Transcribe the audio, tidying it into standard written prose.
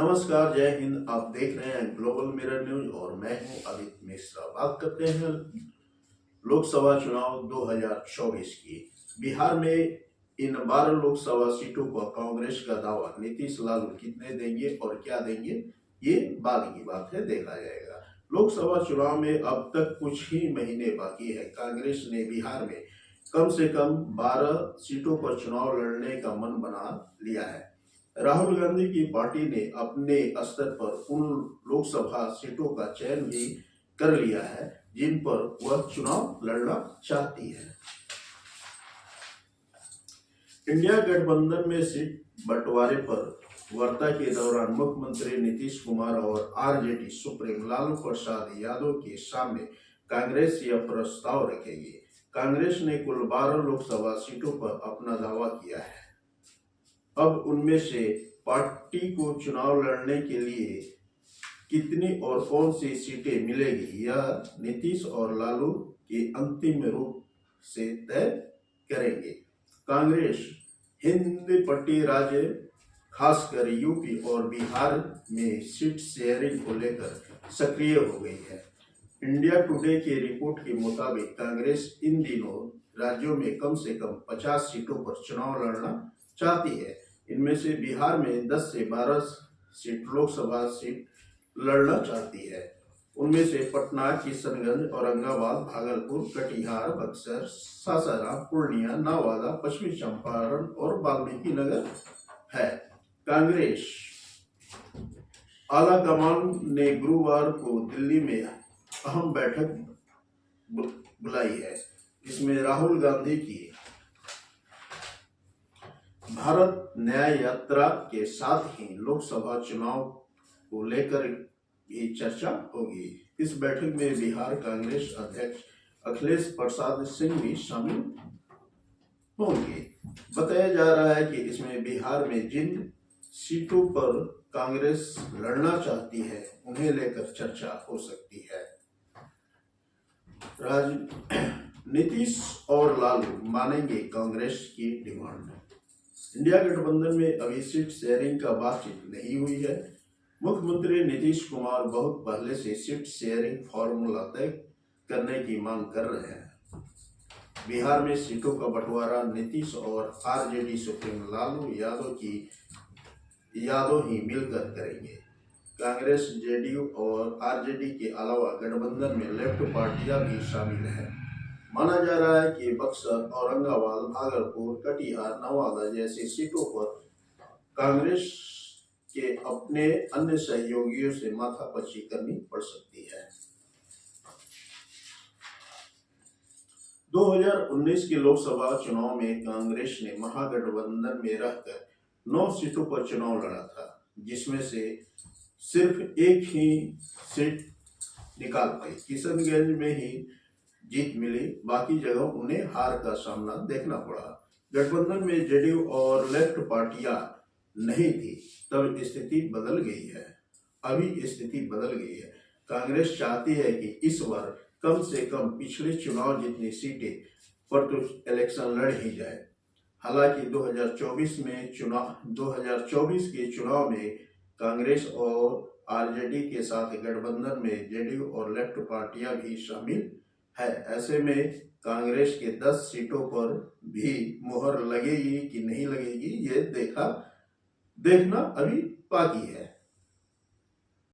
नमस्कार, जय हिंद। आप देख रहे हैं ग्लोबल मिरर न्यूज और मैं हूं आदित्य मिश्रा। बात करते हैं लोकसभा चुनाव 2024 की। बिहार में इन 12 लोकसभा सीटों पर कांग्रेस का दावा, नीतीश लालू कितने देंगे और क्या देंगे, ये बाद की बात है, देखा जाएगा। लोकसभा चुनाव में अब तक कुछ ही महीने बाकी है। कांग्रेस ने बिहार में कम से कम 12 सीटों पर चुनाव लड़ने का मन बना लिया है। राहुल गांधी की पार्टी ने अपने स्तर पर उन लोकसभा सीटों का चयन भी कर लिया है जिन पर वह चुनाव लड़ना चाहती है। इंडिया गठबंधन में सीट बंटवारे पर वार्ता के दौरान मुख्यमंत्री नीतीश कुमार और आरजेडी सुप्रीमो लालू प्रसाद यादव के सामने कांग्रेस यह प्रस्ताव रखेगी। कांग्रेस ने कुल 12 लोकसभा सीटों पर अपना दावा किया है। अब उनमें से पार्टी को चुनाव लड़ने के लिए कितनी और कौन सी सीटें मिलेगी, यह नीतीश और लालू के अंतिम रूप से तय करेंगे। कांग्रेस हिंद पट्टी राज्य, खासकर यूपी और बिहार में सीट शेयरिंग को लेकर सक्रिय हो गई है। इंडिया टुडे की रिपोर्ट के मुताबिक कांग्रेस इन दिनों राज्यों में कम से कम 50 सीटों पर चुनाव लड़ना चाहती है। इनमें से बिहार में 10 से 12 सीट लोकसभा सीट लड़ना चाहती है। उनमें से पटना, किशनगंज, औरंगाबाद, भागलपुर, कटिहार, बक्सर, सासाराम, पूर्णिया, नवादा, पश्चिमी चंपारण और वाल्मीकि नगर है। कांग्रेस आलाकमान ने गुरुवार को दिल्ली में अहम बैठक बुलाई है। इसमें राहुल गांधी की भारत न्याय यात्रा के साथ ही लोकसभा चुनाव को लेकर भी चर्चा होगी। इस बैठक में बिहार कांग्रेस अध्यक्ष अखिलेश प्रसाद सिंह भी शामिल होंगे। बताया जा रहा है कि इसमें बिहार में जिन सीटों पर कांग्रेस लड़ना चाहती है उन्हें लेकर चर्चा हो सकती है। नीतीश और लालू मानेंगे कांग्रेस की डिमांड। इंडिया गठबंधन में अभी सीट शेयरिंग का बातचीत नहीं हुई है। मुख्यमंत्री नीतीश कुमार बहुत पहले से सीट शेयरिंग फॉर्मूला तय करने की मांग कर रहे हैं। बिहार में सीटों का बंटवारा नीतीश और आरजेडी सुप्रीमो लालू यादव ही मिलकर करेंगे। कांग्रेस, जेडीयू और आरजेडी के अलावा गठबंधन में लेफ्ट पार्टियां भी शामिल हैं। माना जा रहा है कि बक्सर, औरंगाबाद, भागलपुर, कटिहार, नवादा जैसी सीटों पर कांग्रेस के अपने अन्य सहयोगियों से माथापच्ची करनी पड़ सकती है। 2019 के लोकसभा चुनाव में कांग्रेस ने महागठबंधन में रहकर 9 सीटों पर चुनाव लड़ा था, जिसमें से सिर्फ एक ही सीट निकाल पाई। किशनगंज में ही जीत मिली, बाकी जगह उन्हें हार का सामना देखना पड़ा। गठबंधन में जेडीयू और लेफ्ट पार्टियां नहीं थी, तब स्थिति बदल गई है। अभी स्थिति बदल गई है। कांग्रेस चाहती है कि इस बार कम से कम पिछले चुनाव जितनी सीटें पर तो इलेक्शन लड़ ही जाए। हालांकि 2024 के चुनाव में कांग्रेस और आरजेडी के साथ गठबंधन में जेडीयू और लेफ्ट पार्टियां भी शामिल है। ऐसे में कांग्रेस के 10 सीटों पर भी मुहर लगेगी कि नहीं लगेगी, ये देखना अभी बाकी है।